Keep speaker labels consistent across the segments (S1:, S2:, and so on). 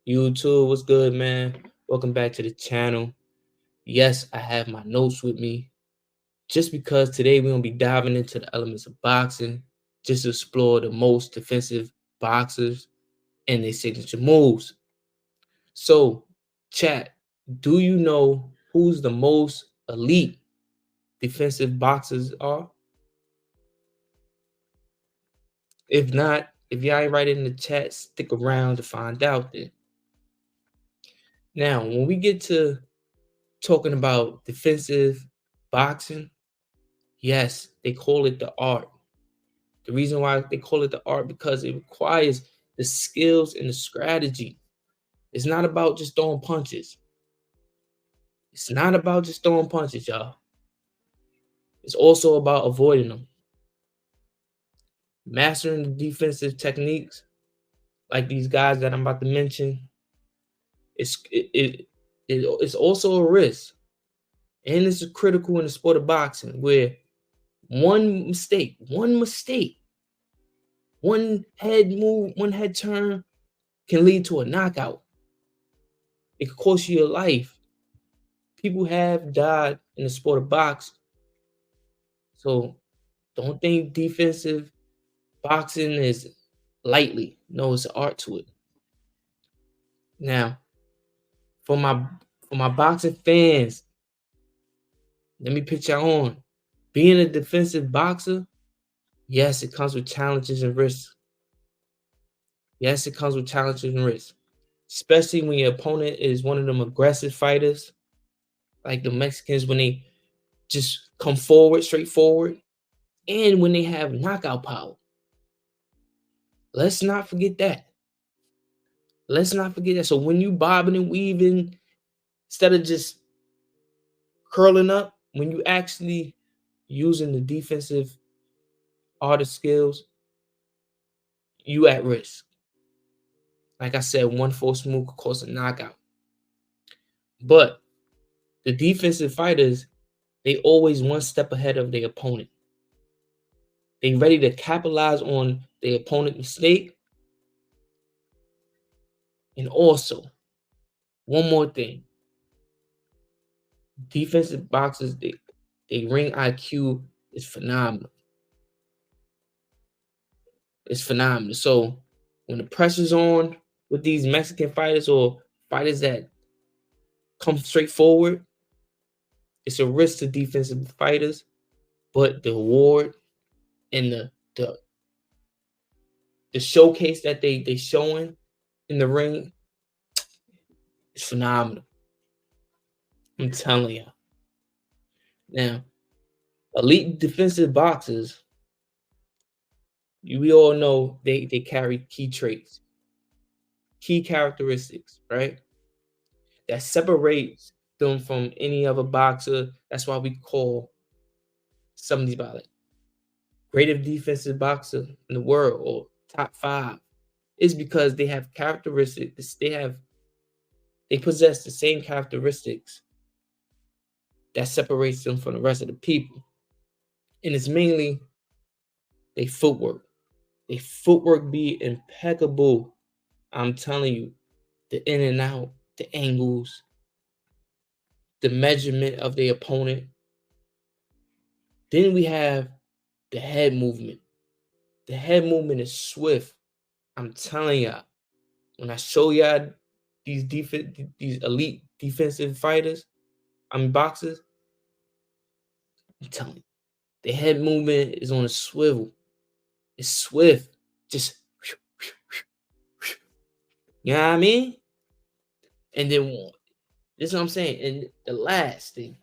S1: YouTube, what's good, man? Welcome back to the channel. Yes, I have my notes with me just because today we're going to be diving into the elements of boxing, just to explore the most defensive boxers and their signature moves. So, chat, do you know who's the most elite defensive boxers are? If not, if y'all ain't write it in the chat, stick around to find out then. Now, when we get to talking about defensive boxing, yes, they call it the art. The reason why they call it the art because it requires the skills and the strategy. It's not about just throwing punches. It's not about just throwing punches, y'all. It's also about avoiding them. Mastering the defensive techniques, like these guys that I'm about to mention, it's also a risk. And it's critical in the sport of boxing where one mistake, one head move, one head turn can lead to a knockout. It could cost you your life. People have died in the sport of boxing. So don't think defensive boxing is lightly. No, it's an art to it. Now, for my boxing fans, let me put you on. Being a defensive boxer, yes, it comes with challenges and risks. Yes, it comes with challenges and risks. Especially when your opponent is one of them aggressive fighters, like the Mexicans, when they just come forward, straight forward, and when they have knockout power. Let's not forget that. Let's not forget that. So when you bobbing and weaving, instead of just curling up, when you actually using the defensive art skills, you at risk. Like I said, one false move could cause a knockout. But the defensive fighters, they always one step ahead of their opponent. They ready to capitalize on their opponent's mistake. And also, one more thing. Defensive boxers, they ring IQ is phenomenal. It's phenomenal. So when the pressure's on with these Mexican fighters or fighters that come straight forward, it's a risk to defensive fighters, but the award and the showcase that they showing in the ring is phenomenal. I'm telling you. Now, elite defensive boxers, we all know they carry key traits, key characteristics, right? That separates them from any other boxer. That's why we call some of these like greatest defensive boxer in the world or top 5. Is because they have characteristics. They possess the same characteristics that separates them from the rest of the people, and it's mainly their footwork. Their footwork be impeccable. I'm telling you, the in and out, the angles, the measurement of the opponent. Then we have the head movement. The head movement is swift. I'm telling y'all, when I show y'all these elite defensive fighters, boxers, I'm telling you, the head movement is on a swivel. It's swift. Just, you know what I mean? And then this is what I'm saying. And the last thing,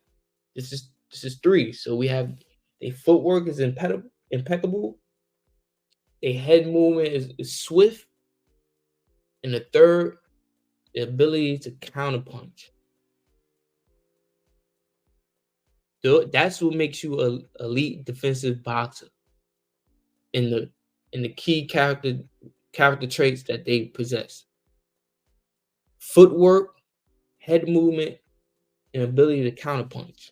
S1: this is 3. So we have their footwork is impeccable. Their head movement is swift. And the third, the ability to counterpunch. That's what makes you an elite defensive boxer. In the key character traits that they possess: footwork, head movement, and ability to counterpunch.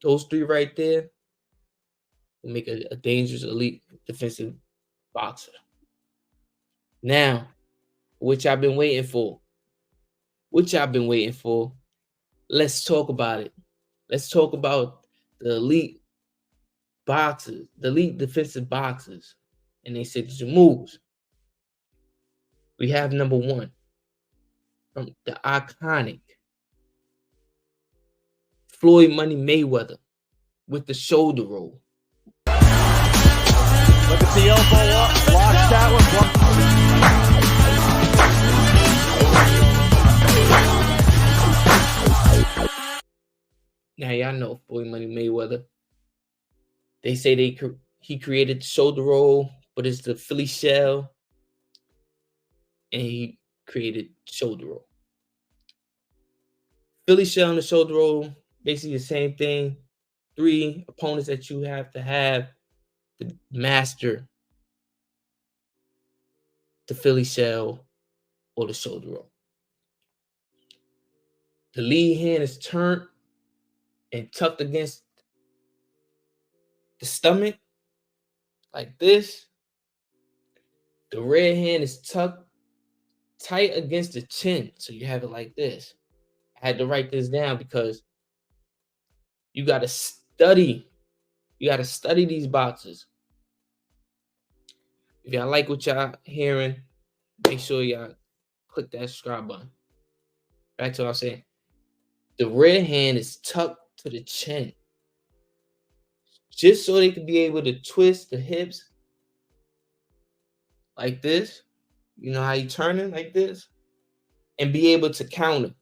S1: Those 3 right there will make a dangerous elite defensive boxer. Now, what y'all been waiting for? What y'all been waiting for? Let's talk about it. Let's talk about the elite boxers, the elite defensive boxers, and their signature moves. We have number one from the iconic Floyd Money Mayweather with the shoulder roll.
S2: Look at the elbow up. Watch that
S1: one. Now y'all know Floyd Money Mayweather. They say he created the shoulder roll, but it's the Philly shell, and he created shoulder roll. Philly shell and the shoulder roll, basically the same thing. 3 opponents that you have to master the Philly shell or the shoulder roll. The lead hand is turned and tucked against the stomach like this. The red hand is tucked tight against the chin, so you have it like this. I had to write this down because you got to study. You got to study these boxes. If y'all like what y'all hearing, make sure y'all click that subscribe button. Back to what I was saying. The red hand is tucked to the chin, just so they can be able to twist the hips like this. You know how you turn it like this? And be able to counter.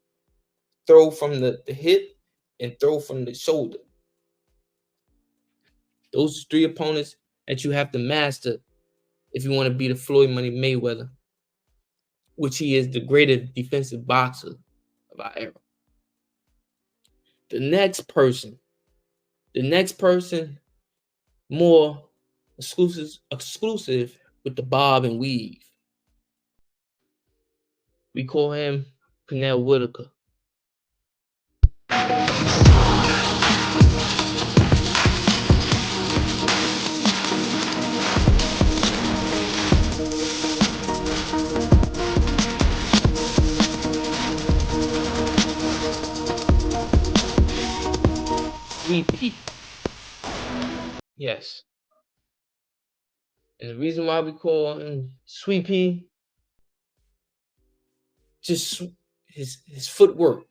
S1: Throw from the hip and throw from the shoulder. Those are 3 opponents that you have to master if you want to be the Floyd Money Mayweather, which he is the greatest defensive boxer of our era. The next person, more exclusive with the bob and weave. We call him Pernell Whitaker. Sweet. Yes. And the reason why we call him Sweet Pea, just his footwork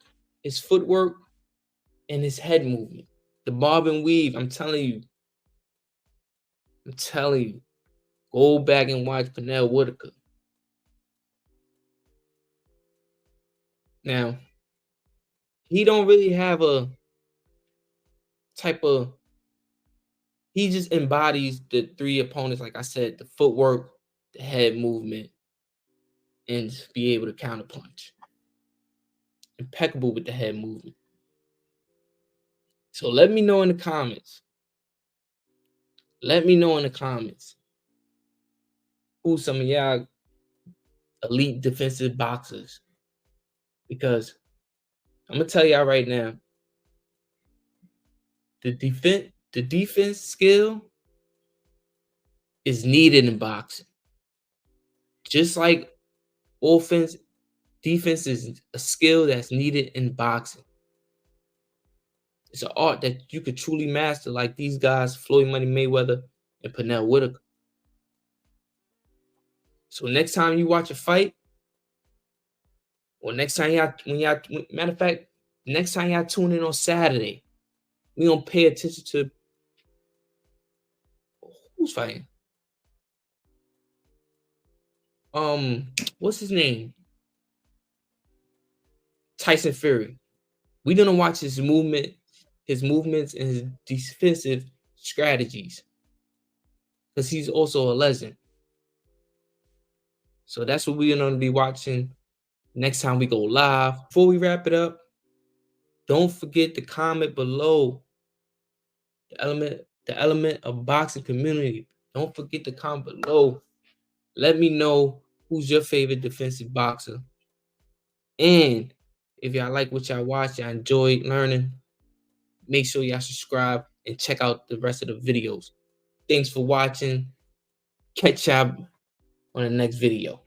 S1: and his head movement. The bob and weave, I'm telling you, go back and watch Pernell Whitaker. Now, he don't really have a type of, he just embodies the 3 opponents, like I said, the footwork, the head movement, and be able to counterpunch. Impeccable with the head movement. So let me know in the comments. Who some of y'all elite defensive boxers. Because I'm gonna tell y'all right now, the defense skill is needed in boxing. Just like defense is a skill that's needed in boxing. It's an art that you could truly master, like these guys, Floyd Money Mayweather and Pernell Whitaker. So next time you watch a fight, or next time matter of fact, next time y'all tune in on Saturday, we gonna pay attention to who's fighting. What's his name? Tyson Fury. We're gonna watch his movements and his defensive strategies, because he's also a legend. So that's what we're gonna be watching next time we go live. Before we wrap it up, don't forget to comment below the element of boxing community. Don't forget to comment below. Let me know who's your favorite defensive boxer. And if y'all like what y'all watch, y'all enjoyed learning, make sure y'all subscribe and check out the rest of the videos. Thanks for watching. Catch y'all on the next video.